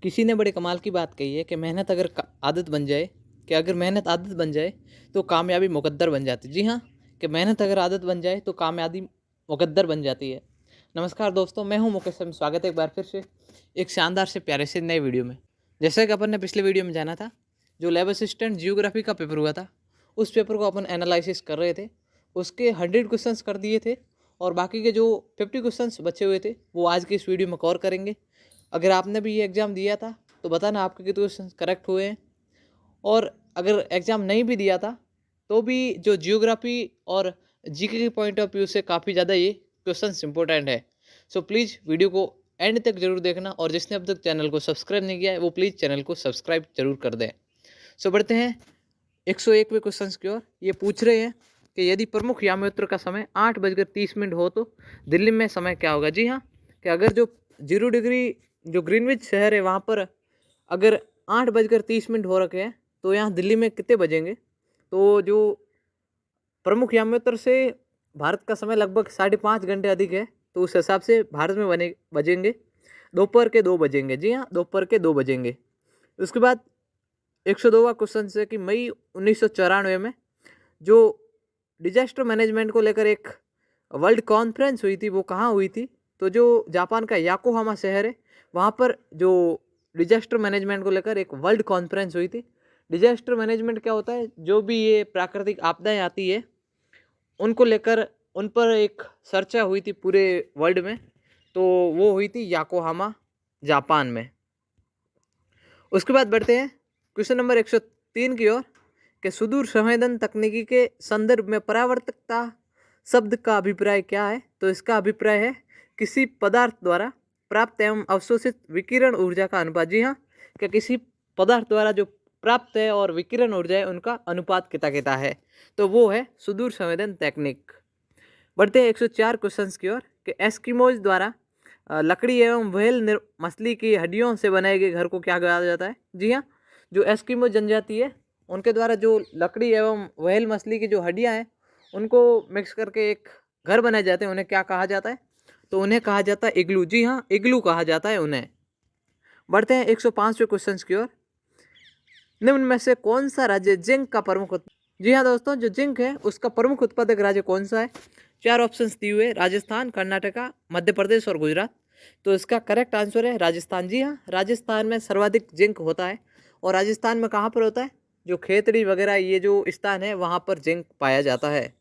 किसी ने बड़े कमाल की बात कही है कि मेहनत अगर आदत बन जाए, कि अगर मेहनत आदत बन जाए तो कामयाबी मुकद्दर बन जाती है। जी हाँ, कि मेहनत अगर आदत बन जाए तो कामयाबी मुकद्दर बन जाती है। नमस्कार दोस्तों, मैं हूं मुकेश शर्मा। स्वागत है एक बार फिर से एक शानदार से प्यारे से नए वीडियो में। जैसे कि अपन ने पिछले वीडियो में जाना था, जो लैब असिस्टेंट जियोग्राफी का पेपर हुआ था, उस पेपर को अपन एनालिसिस कर रहे थे। उसके 100 क्वेश्चंस कर दिए थे और बाकी के जो 50 क्वेश्चंस बचे हुए थे वो आज की इस वीडियो में कवर करेंगे। अगर आपने भी ये एग्ज़ाम दिया था तो बताना आपके कितने क्वेश्चन करेक्ट हुए हैं, और अगर एग्ज़ाम नहीं भी दिया था तो भी जो जियोग्राफी और जीके के पॉइंट ऑफ व्यू से काफ़ी ज़्यादा ये क्वेश्चंस इंपॉर्टेंट है। सो प्लीज़ वीडियो को एंड तक जरूर देखना, और जिसने अब तक चैनल को सब्सक्राइब नहीं किया है वो प्लीज़ चैनल को सब्सक्राइब जरूर कर दें। सो बढ़ते हैं 101वें क्वेश्चन की ओर। ये पूछ रहे हैं कि यदि प्रमुख यात्रा का समय 8:30 हो तो दिल्ली में समय क्या होगा। जी हाँ, कि अगर जो 0 डिग्री जो ग्रीनविच शहर है वहाँ पर अगर 8:30 हो रखे हैं तो यहाँ दिल्ली में कितने बजेंगे। तो जो प्रमुख यात्रा से भारत का समय लगभग 5.5 घंटे अधिक है, तो उस हिसाब से भारत में बजेंगे दोपहर के 2 बजेंगे। जी हाँ, दोपहर के 2 बजेंगे। उसके बाद 102वां क्वेश्चन है कि मई 1994 में जो डिजास्टर मैनेजमेंट को लेकर एक वर्ल्ड कॉन्फ्रेंस हुई थी वो कहाँ हुई थी। तो जो जापान का याकोहामा शहर है वहाँ पर जो डिजास्टर मैनेजमेंट को लेकर एक वर्ल्ड कॉन्फ्रेंस हुई थी। डिजास्टर मैनेजमेंट क्या होता है, जो भी ये प्राकृतिक आपदाएं आती है उनको लेकर उन पर एक चर्चा हुई थी पूरे वर्ल्ड में। तो वो हुई थी याकोहामा, जापान में। उसके बाद बढ़ते हैं क्वेश्चन नंबर 103 की ओर कि सुदूर संवेदन तकनीकी के संदर्भ में परावर्तकता शब्द का अभिप्राय क्या है। तो इसका अभिप्राय है किसी पदार्थ द्वारा प्राप्त एवं अवशोषित विकिरण ऊर्जा का अनुपात। जी हाँ, कि किसी पदार्थ द्वारा जो प्राप्त है और विकिरण ऊर्जा है उनका अनुपात कितना कितना है, तो वो है सुदूर संवेदन तकनीक। बढ़ते हैं 104 क्वेश्चन की ओर कि एस्किमोज द्वारा लकड़ी एवं व्हेल मछली की हड्डियों से बनाए गए घर को क्या कहा जाता है। जी हाँ, जो एस्किमो जनजाति है उनके द्वारा जो लकड़ी एवं व्हेल मछली की जो हड्डियाँ हैं उनको मिक्स करके एक घर बनाए जाते हैं, उन्हें क्या कहा जाता है। तो उन्हें कहा जाता है इग्लू। जी हाँ, इग्लू कहा जाता है उन्हें। बढ़ते हैं 105वें क्वेश्चन की ओर। निम्न में से कौन सा राज्य जिंक का प्रमुख जी हाँ दोस्तों, जो जिंक है उसका प्रमुख उत्पादक राज्य कौन सा है। 4 ऑप्शंस दिए हुए, राजस्थान, कर्नाटका, मध्य प्रदेश और गुजरात। तो इसका करेक्ट आंसर है राजस्थान। जी हाँ, राजस्थान में सर्वाधिक जिंक होता है। और राजस्थान में कहाँ पर होता है, जो खेतड़ी वगैरह ये जो स्थान है वहाँ पर जिंक पाया जाता है।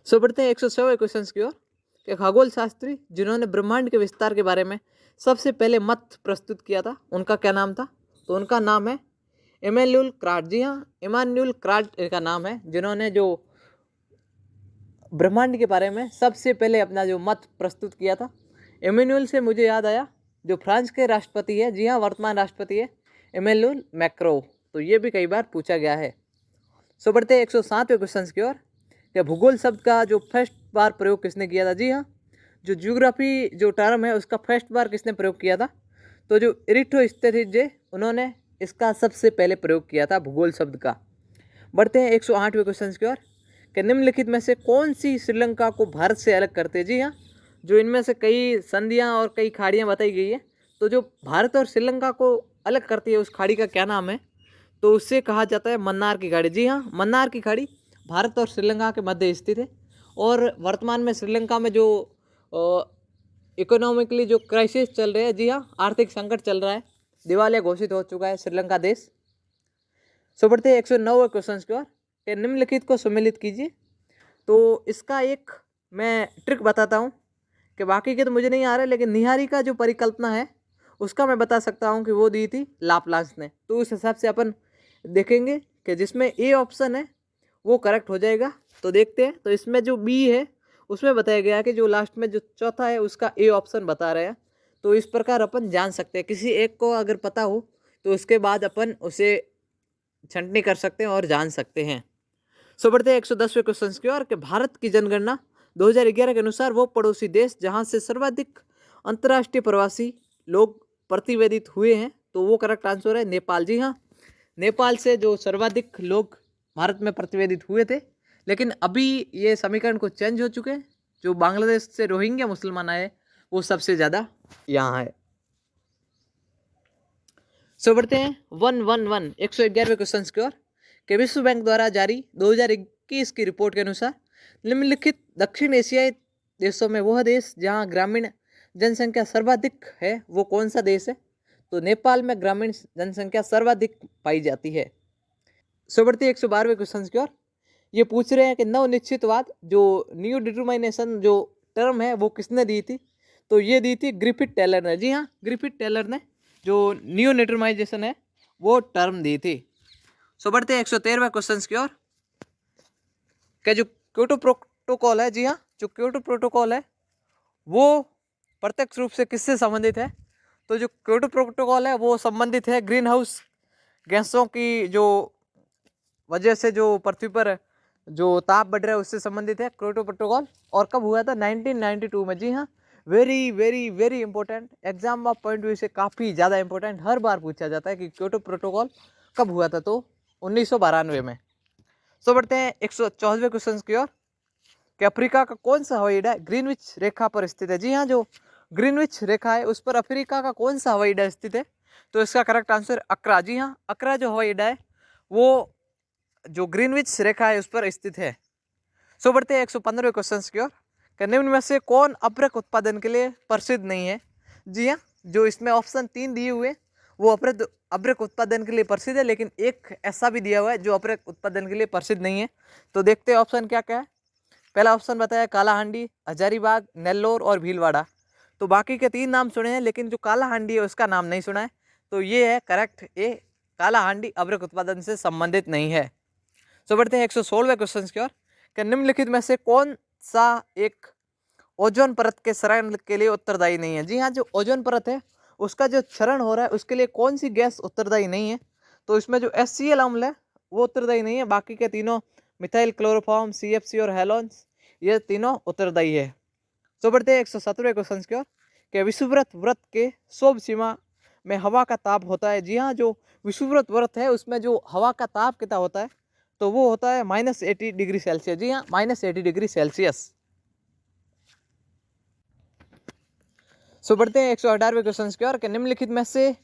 सो बढ़ते हैं 106वें क्वेश्चन की ओर कि खगोल शास्त्री जिन्होंने ब्रह्मांड के विस्तार के बारे में सबसे पहले मत प्रस्तुत किया था उनका क्या नाम था। तो उनका नाम है इमैनुअल क्राट। जी हाँ, इमैनुअल क्राट का नाम है जिन्होंने जो ब्रह्मांड के बारे में सबसे पहले अपना जो मत प्रस्तुत किया था। इमैनुअल से मुझे याद आया जो फ्रांस के राष्ट्रपति है, जी हाँ वर्तमान राष्ट्रपति है इमैनुअल मैक्रो। तो ये भी कई बार पूछा गया है। सो बढ़ते हैं 107वें क्वेश्चन की ओर कि भूगोल शब्द का जो फर्स्ट बार प्रयोग किसने किया था। जी हाँ, जो जियोग्राफी जो टर्म है उसका फर्स्ट बार किसने प्रयोग किया था। तो जो इरिथ्रोस्टेथिस उन्होंने इसका सबसे पहले प्रयोग किया था भूगोल शब्द का। बढ़ते हैं 108वें क्वेश्चन की ओर कि निम्नलिखित में से कौन सी श्रीलंका को भारत से अलग करते हैं। जी हाँ, जो इनमें से कई संधियाँ और कई खाड़ियाँ बताई गई है, तो जो भारत और श्रीलंका को अलग करती है उस खाड़ी का क्या नाम है। तो उससे कहा जाता है मन्नार की खाड़ी। जी हाँ, मन्नार की खाड़ी भारत और श्रीलंका के मध्य स्थित है। और वर्तमान में श्रीलंका में जो इकोनॉमिकली जो क्राइसिस चल रहे हैं, जी हाँ आर्थिक संकट चल रहा है, दिवालिया घोषित हो चुका है श्रीलंका देश। सो बढ़ते हैं 109वें क्वेश्चन की ओर कि निम्नलिखित को सम्मिलित कीजिए। तो इसका एक मैं ट्रिक बताता हूँ कि बाकी के तो मुझे नहीं आ रहा है, लेकिन निहारी का जो परिकल्पना है उसका मैं बता सकता हूँ कि वो दी थी लाप्लास ने। तो उस हिसाब से अपन देखेंगे कि जिसमें ए ऑप्शन है वो करेक्ट हो जाएगा। तो देखते हैं, तो इसमें जो बी है उसमें बताया गया है कि जो लास्ट में जो चौथा है उसका ए ऑप्शन बता रहे हैं। तो इस प्रकार अपन जान सकते हैं, किसी एक को अगर पता हो तो उसके बाद अपन उसे छंटनी कर सकते हैं और जान सकते हैं। सो बढ़ते हैं 110वें क्वेश्चन की ओर कि भारत की जनगणना 2011 के अनुसार वो पड़ोसी देश जहां से सर्वाधिक अंतर्राष्ट्रीय प्रवासी लोग प्रतिवेदित हुए हैं। तो वो करेक्ट आंसर है नेपाल। जी हाँ, नेपाल से जो सर्वाधिक लोग भारत में प्रतिवेदित हुए थे, लेकिन अभी ये समीकरण को चेंज हो चुके हैं। जो बांग्लादेश से रोहिंग्या मुसलमान आए वो सबसे ज़्यादा यहाँ है। सो बढ़ते हैं 111 क्वेश्चन की ओर कि विश्व बैंक द्वारा जारी 2021 की रिपोर्ट के अनुसार निम्नलिखित दक्षिण एशियाई देशों में वह देश जहां ग्रामीण जनसंख्या सर्वाधिक है वो कौन सा देश है? तो नेपाल में ग्रामीण जनसंख्या सर्वाधिक पाई जाती है। सो बढ़ते 112वें क्वेश्चन की ओर ये पूछ रहे हैं कि नवनिश्चितवाद जो न्यू डिटरमाइनेशन जो टर्म है वो किसने दी थी? तो ये दी थी ग्रिफिथ टेलर ने। जी हाँ, ग्रिफिथ टेलर ने जो न्यू डिटरमाइजेशन है वो टर्म दी थी। सो बढ़ते हैं 113वें क्वेश्चन की ओर कि जो क्योटो प्रोटोकॉल है, जी हाँ, जो क्योटो प्रोटोकॉल है वो प्रत्यक्ष रूप से किससे संबंधित है? तो जो क्योटो प्रोटोकॉल है वो संबंधित है ग्रीन हाउस गैसों की जो वजह से जो पृथ्वी पर जो ताप बढ़ रहा है उससे संबंधित है क्योटो प्रोटोकॉल। और कब हुआ था? 1992 में। जी हाँ, very very very important, exam of point view से काफ़ी ज़्यादा इंपॉर्टेंट, हर बार पूछा जाता है कि क्योटो प्रोटोकॉल कब हुआ था? तो 1992 में। सो बढ़ते हैं 114वें क्वेश्चन की ओर कि अफ्रीका का कौन सा हवाई अड्डा ग्रीनविच रेखा पर स्थित है? जी हाँ, जो ग्रीनविच रेखा है उस पर अफ्रीका का कौन सा हवाई अड्डा स्थित है? तो इसका करेक्ट आंसर अक्रा। जी हाँ, अक्रा जो हवाई अड्डा है वो जो ग्रीनविच रेखा है उस पर स्थित है। सो बढ़ते हैं 115वें क्वेश्चन की ओर कि निम्न में से कौन अभ्रक उत्पादन के लिए प्रसिद्ध नहीं है? जी हाँ, जो इसमें ऑप्शन 3 दिए हुए वो अभ्रक उत्पादन के लिए प्रसिद्ध है, लेकिन एक ऐसा भी दिया हुआ है जो अभ्रक उत्पादन के लिए प्रसिद्ध नहीं है। तो देखते हैं ऑप्शन क्या क्या है। पहला ऑप्शन बताया कालाहांडी, हजारीबाग, नेल्लोर और भीलवाड़ा। तो बाकी के 3 नाम सुने हैं लेकिन जो कालाहांडी है उसका नाम नहीं सुना है। तो ये है करेक्ट ए, कालाहांडी अभ्रक उत्पादन से संबंधित नहीं है। सो बढ़ते हैं 116वें क्वेश्चन की ओर कि निम्नलिखित में से कौन सा एक ओजोन परत के क्षरण के लिए उत्तरदायी नहीं है? जी हाँ, जो ओजोन परत है उसका जो क्षरण हो रहा है उसके लिए कौन सी गैस उत्तरदायी नहीं है? तो इसमें जो HCl अम्ल है वो उत्तरदायी नहीं है, बाकी के तीनों मिथाइल क्लोरोफॉर्म, CFC और हेलोन्स ये तीनों उत्तरदायी है। तो बढ़ते हैं 117वें क्वेश्चन की ओर कि विषुववृत्त व्रत के शोभ सीमा में हवा का ताप होता है। जी हाँ, जो विषुववृत्त व्रत है उसमें जो हवा का ताप कितना होता है? तो वो होता है -80 डिग्री सेल्सियस। जी हाँ, -80 डिग्री सेल्सियस। सो बढ़ते हैं 118वें क्वेश्चन की ओर कि निम्नलिखित में से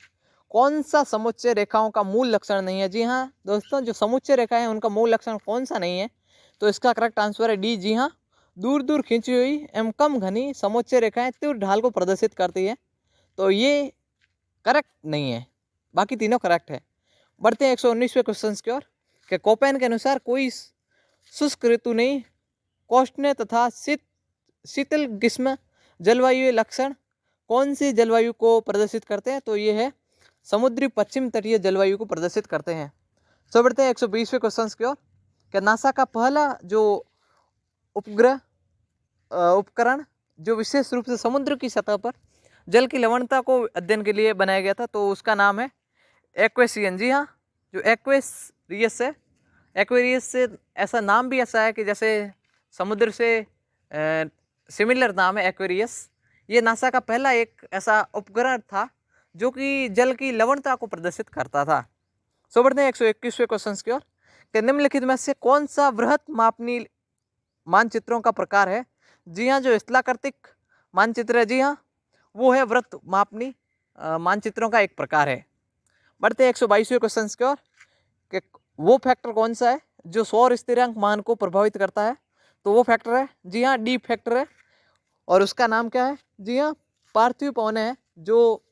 कौन सा समुच्चय रेखाओं का मूल लक्षण नहीं है? जी हाँ दोस्तों, जो समुच्चय रेखा है उनका मूल लक्षण कौन सा नहीं है? तो इसका करेक्ट आंसर है डी। जी हाँ, दूर दूर खींची हुई एवं कम घनी समुच्चय रेखाएं तीव्र ढाल को प्रदर्शित करती है। तो ये करेक्ट नहीं है, बाकी तीनों करेक्ट है। बढ़ते हैं 119वें क्वेश्चन की ओर कि कोपेन के अनुसार कोई शुष्क ऋतु नहीं, कोष्णीय तथा शीतल ग्रीष्म जलवायु लक्षण कौन सी जलवायु को प्रदर्शित करते हैं? तो ये है समुद्री पश्चिम तटीय जलवायु को प्रदर्शित करते हैं। सो बढ़ते हैं 120वें क्वेश्चन की ओर कि नासा का पहला जो उपग्रह उपकरण जो विशेष रूप से समुद्र की सतह पर जल की लवणता को अध्ययन के लिए बनाया गया था तो उसका नाम है एक्वेसियन। जी हाँ, जो एक्वेरियस है, एक्वेरियस से ऐसा नाम भी ऐसा है कि जैसे समुद्र से सिमिलर नाम है एक्वेरियस। ये नासा का पहला एक ऐसा उपग्रह था जो कि जल की लवणता को प्रदर्शित करता था। सो बढ़ते हैं 121वें क्वेश्चन की ओर कि निम्नलिखित में से कौन सा वृहत मापनी मानचित्रों का प्रकार है? जी हाँ, जो स्थलाकृतिक मानचित्र है, जी हाँ, वो है वृत्त मापनी मानचित्रों का एक प्रकार है। बढ़ते हैं 122वें क्वेश्चन की ओर कि वो फैक्टर कौन सा है जो सौर स्थिरांक मान को प्रभावित करता है? तो वो फैक्टर है, जी हाँ, डी फैक्टर है और उसका नाम क्या है? जी हाँ, पार्थिव पवन है जो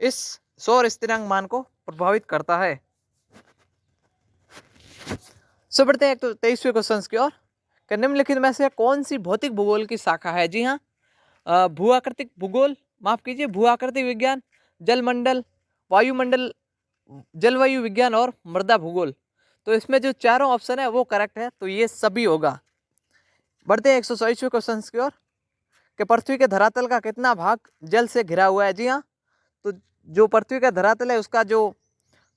इस सौर स्थिरांक मान को प्रभावित करता है। सो बढ़ते हैं 123वें क्वेश्चन की ओर कि निम्नलिखित में से कौन सी भौतिक भूगोल की शाखा है? जी हाँ, भूआकृतिक भूगोल, माफ कीजिए, भूआकृतिक विज्ञान, जलमंडल, वायुमंडल, जलवायु विज्ञान और मृदा भूगोल। तो इसमें जो चारों ऑप्शन है वो करेक्ट है, तो ये सभी होगा। बढ़ते हैं 127वें क्वेश्चन की ओर कि पृथ्वी के धरातल का कितना भाग जल से घिरा हुआ है? जी हाँ, तो जो पृथ्वी का धरातल है उसका जो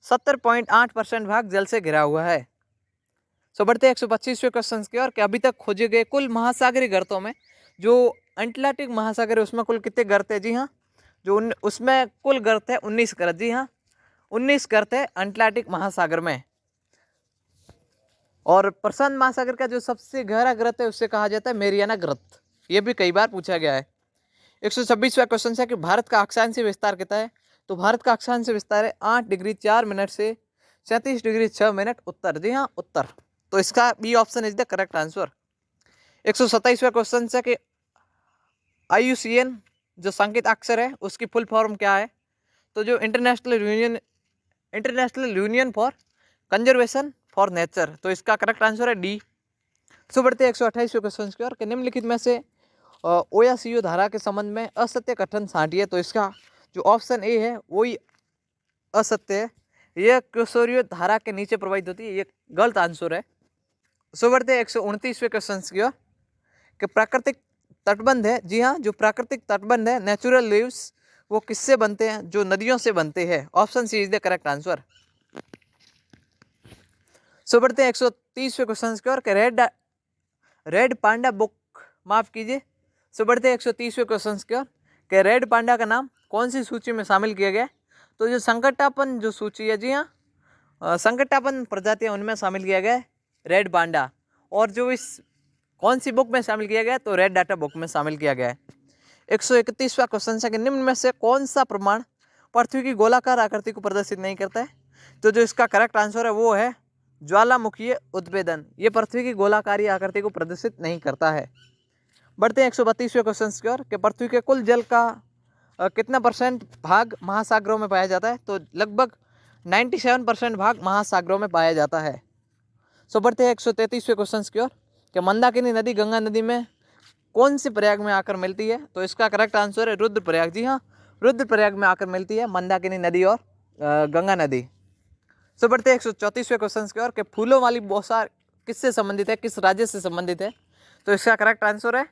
70.8% भाग जल से घिरा हुआ है। सो बढ़ते हैं 125वें क्वेश्चन की ओर कि अभी तक खोजे गए कुल महासागरीय गर्तों में जो अटलांटिक महासागर है उसमें कुल कितने गर्त है? जी हाँ, जो उसमें कुल गर्त है 19 गर्त। जी हाँ, 19 गर्त है अटलांटिक महासागर में। और प्रशांत महासागर का जो सबसे गहरा गर्त है उससे कहा जाता है मेरियाना गर्त। ये भी कई बार पूछा गया है। 126वां क्वेश्चन है कि भारत का अक्षांशीय विस्तार कितना है? तो भारत का अक्षांश विस्तार है 8 डिग्री 4 मिनट से 37 डिग्री 6 मिनट उत्तर। जी हाँ, उत्तर। तो इसका B option is the correct answer. 127वां क्वेश्चन है कि IUCN जो संकेत अक्षर है उसकी फुल फॉर्म क्या है? तो जो international union for conservation for nature, तो इसका करेक्ट आंसर है डी। सो बढ़ते हैं 128वें क्वेश्चन की ओर कि निम्नलिखित में से OSCO धारा के संबंध में असत्य कथन छांटिए। तो इसका जो ऑप्शन ए है वही असत्य है, यह किशोरीय धारा के नीचे प्रवाहित होती है, ये गलत आंसर है। सो बढ़ते हैं 129वें क्वेश्चन की ओर कि प्राकृतिक तटबंध है, जी हाँ, जो प्राकृतिक तटबंध है नेचुरल लीव्स, वो किससे बनते हैं? जो नदियों से बनते हैं। Option C is the correct answer. So बढ़ते हैं 130वें क्वेश्चन की ओर कि रेड पांडा बुक, माफ कीजिए। सो बढ़ते हैं 130वें क्वेश्चन की ओर कि रेड पांडा का नाम कौन सी सूची में शामिल किया गया? तो जो संकटापन जो सूची है, जी हाँ, संकटापन प्रजातियां उनमें शामिल किया गया है रेड पांडा। और जो इस कौन सी बुक में शामिल किया गया है? तो रेड डाटा बुक में शामिल किया गया है। 131वां क्वेश्चन है कि निम्न में से कौन सा प्रमाण पृथ्वी की गोलाकार आकृति को प्रदर्शित नहीं करता है? तो जो इसका करेक्ट आंसर है वो है ज्वालामुखीय उद्भेदन, ये पृथ्वी की गोलाकारी आकृति को प्रदर्शित नहीं करता है। बढ़ते हैं 132वें क्वेश्चन की ओर कि पृथ्वी के कुल जल का कितना % भाग महासागरों में पाया जाता है? तो लगभग 97% भाग महासागरों में पाया जाता है। सो बढ़ते हैं 133वें क्वेश्चन की ओर कि मंदाकिनी नदी गंगा नदी में कौन सी प्रयाग में आकर मिलती है? तो इसका करेक्ट आंसर है रुद्रप्रयाग। जी हाँ, रुद्रप्रयाग में आकर मिलती है मंदाकिनी नदी और गंगा नदी। सो बढ़ते हैं 134वें क्वेश्चन की ओर कि फूलों वाली बौछार किससे संबंधित है, किस राज्य से संबंधित है? तो इसका करेक्ट आंसर है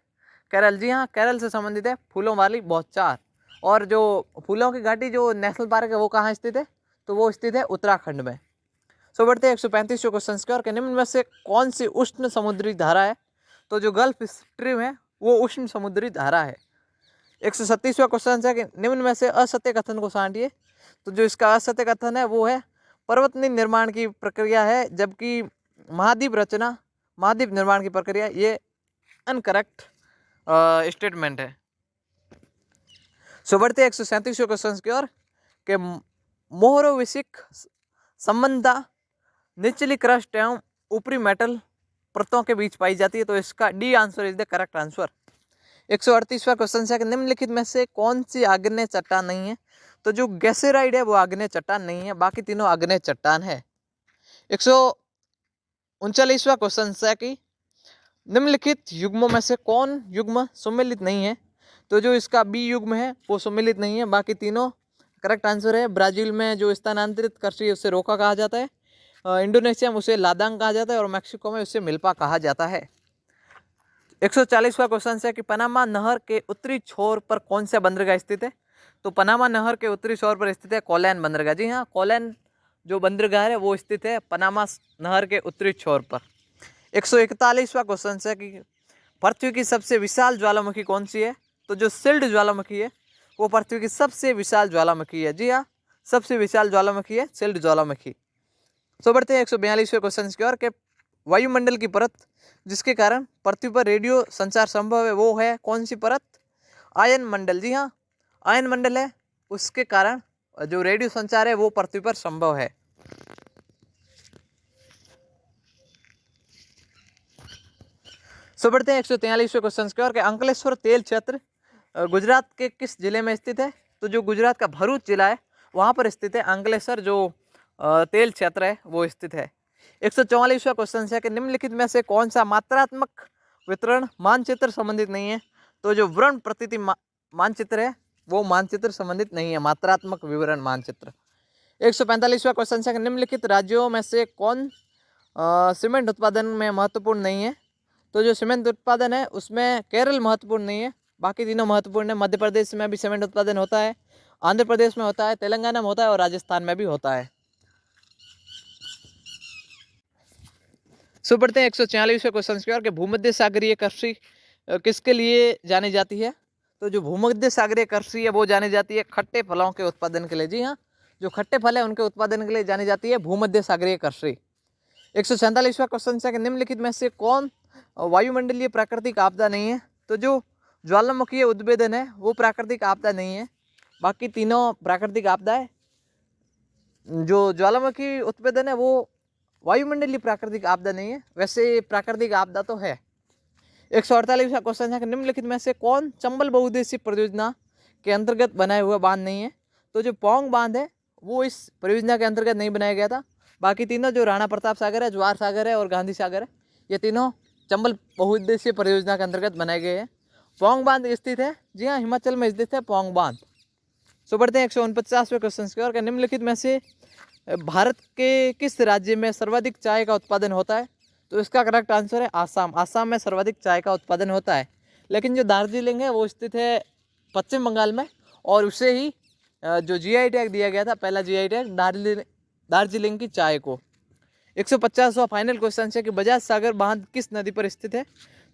केरल। जी हाँ, केरल से संबंधित है फूलों वाली बौछार। और जो फूलों की घाटी जो नेशनल पार्क है वो कहाँ स्थित है? तो वो स्थित है उत्तराखंड में। सो बढ़ते हैं 135वें क्वेश्चन की ओर कि निम्न में से कौन सी उष्ण समुद्री धारा है? तो जो गल्फ स्ट्रीम है वो उष्ण समुद्री धारा है। 137वां क्वेश्चन है कि निम्न में से असत्य कथन को छांटिए। तो जो इसका असत्य कथन है वो है पर्वत निर्माण की प्रक्रिया है, जबकि महाद्वीप निर्माण की प्रक्रिया, ये अनकरेक्ट स्टेटमेंट है। सो बढ़ते हैं 137वें क्वेश्चन की ओर कि मोहरोविसिक संबंधा निचली क्रस्ट एवं ऊपरी मेटल परतों के बीच पाई जाती है। तो इसका D answer is the correct answer. 138वां क्वेश्चन है कि निम्नलिखित में से कौन सी आग्नेय चट्टान नहीं है? तो जो गैसेराइड है वो आग्नेय चट्टान नहीं है, बाकी तीनों आग्नेय चट्टान है। 139वां क्वेश्चन है कि निम्नलिखित युग्मों में से कौन युग्म सम्मिलित नहीं है? तो जो इसका बी युग्म है वो सम्मिलित नहीं है, बाकी तीनों करेक्ट आंसर है। ब्राजील में जो स्थानांतरित कृषि उसे रोका कहा जाता है, इंडोनेशिया में उसे लादांग कहा जाता है और मैक्सिको में उसे मिल्पा कहा जाता है। 140वां क्वेश्चन है कि पनामा नहर के उत्तरी छोर पर कौन सा बंदरगाह स्थित है? तो पनामा नहर के उत्तरी छोर पर स्थित है कोलैन बंदरगाह। जी हाँ, कोलैन जो बंदरगाह है वो स्थित है पनामा नहर के उत्तरी छोर पर। 141वां क्वेश्चन है कि पृथ्वी की सबसे विशाल ज्वालामुखी कौन सी है? तो जो सिल्ड ज्वालामुखी है वो पृथ्वी की सबसे विशाल ज्वालामुखी है। जी हाँ, सबसे विशाल ज्वालामुखी है सिल्ड ज्वालामुखी। सो बढ़ते हैं 142वें क्वेश्चन की ओर के वायुमंडल की परत जिसके कारण पृथ्वी पर रेडियो संचार संभव है वो है कौन सी परत? आयन मंडल। जी हाँ, आयन मंडल है, उसके कारण जो रेडियो संचार है वो पृथ्वी पर संभव है। सो बढ़ते हैं 143वें क्वेश्चन की ओर के अंकलेश्वर तेल क्षेत्र गुजरात के किस जिले में स्थित है? तो जो गुजरात का भरूच जिला है वहाँ पर स्थित है अंकलेश्वर जो तेल क्षेत्र है वो स्थित है। 144वां क्वेश्चन है कि निम्नलिखित में से कौन सा मात्रात्मक वितरण मानचित्र संबंधित नहीं है? तो जो वर्ण प्रतीति मानचित्र है वो मानचित्र संबंधित नहीं है, मात्रात्मक विवरण मानचित्र। 145वां क्वेश्चन है कि निम्नलिखित राज्यों में से कौन सीमेंट उत्पादन में महत्वपूर्ण नहीं है? तो जो सीमेंट उत्पादन है उसमें केरल महत्वपूर्ण नहीं है, बाकी तीनों महत्वपूर्ण है। मध्य प्रदेश में भी सीमेंट उत्पादन होता है, आंध्र प्रदेश में होता है, तेलंगाना में होता है और राजस्थान में भी होता है। सो बढ़ते हैं 146वें क्वेश्चन की ओर कि भूमध्य सागरीय कृषि किसके लिए जानी जाती है? तो जो भूमध्य सागरीय कृषि है वो जानी जाती है खट्टे फलों के उत्पादन के लिए। जी हाँ, जो खट्टे फल है उनके उत्पादन के लिए जानी जाती है भूमध्य सागरीय कृषि। 147वां क्वेश्चन है कि निम्नलिखित में से कौन वायुमंडलीय प्राकृतिक आपदा नहीं है? तो जो ज्वालामुखीय उद्भेदन है वो प्राकृतिक आपदा नहीं है, बाकी तीनों प्राकृतिक आपदाएं, जो ज्वालामुखी उत्पादन है वो वायुमंडलीय प्राकृतिक आपदा नहीं है, वैसे प्राकृतिक आपदा तो है। 148वां क्वेश्चन है कि निम्नलिखित में से कौन चंबल बहुउद्देशीय परियोजना के अंतर्गत बनाए हुए बांध नहीं है। तो जो पौंग बांध है वो इस परियोजना के अंतर्गत नहीं बनाया गया था। बाकी तीनों जो राणा प्रताप सागर है, जवाहर सागर है और गांधी सागर है, ये तीनों चंबल बहुउद्देशीय परियोजना के अंतर्गत बनाए गए हैं। पौंग बांध स्थित है, जी हाँ, हिमाचल में स्थित है पौंग बांध। सो बढ़ते हैं 149वें क्वेश्चन की ओर। निम्नलिखित में से भारत के किस राज्य में सर्वाधिक चाय का उत्पादन होता है। तो इसका करेक्ट आंसर है आसाम। आसाम में सर्वाधिक चाय का उत्पादन होता है। लेकिन जो दार्जिलिंग है वो स्थित है पश्चिम बंगाल में, और उसे ही जो जीआई टैग दिया गया था, पहला जीआई टैग दार्जिलिंग की चाय को। 150वां फाइनल क्वेश्चन है कि बजाज सागर बांध किस नदी पर स्थित है।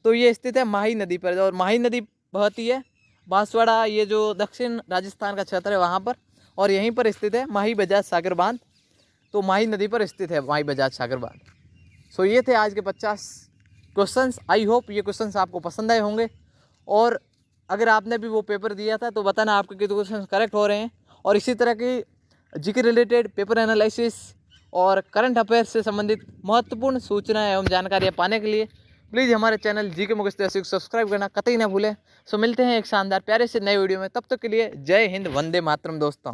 तो ये स्थित है माही नदी पर, और माही नदी बहती है बांसवाड़ा, ये जो दक्षिण राजस्थान का क्षेत्र है वहाँ पर, और यहीं पर स्थित है माही बजाज सागर बांध। तो माही नदी पर स्थित है माही बजाज सागर बांध। सो ये थे आज के 50 क्वेश्चंस। आई होप ये क्वेश्चंस आपको पसंद आए होंगे, और अगर आपने भी वो पेपर दिया था तो बताना आपके कितने क्वेश्चन करेक्ट हो रहे हैं। और इसी तरह की जीके रिलेटेड पेपर एनालिसिस और करंट अफेयर्स से संबंधित महत्वपूर्ण सूचनाएं एवं जानकारियाँ पाने के लिए प्लीज़ हमारे चैनल जीके मुकेश देसाई को सब्सक्राइब करना कतई ना भूलें। सो मिलते हैं एक शानदार प्यारे से नए वीडियो में, तब तक के लिए जय हिंद, वंदे मातरम दोस्तों।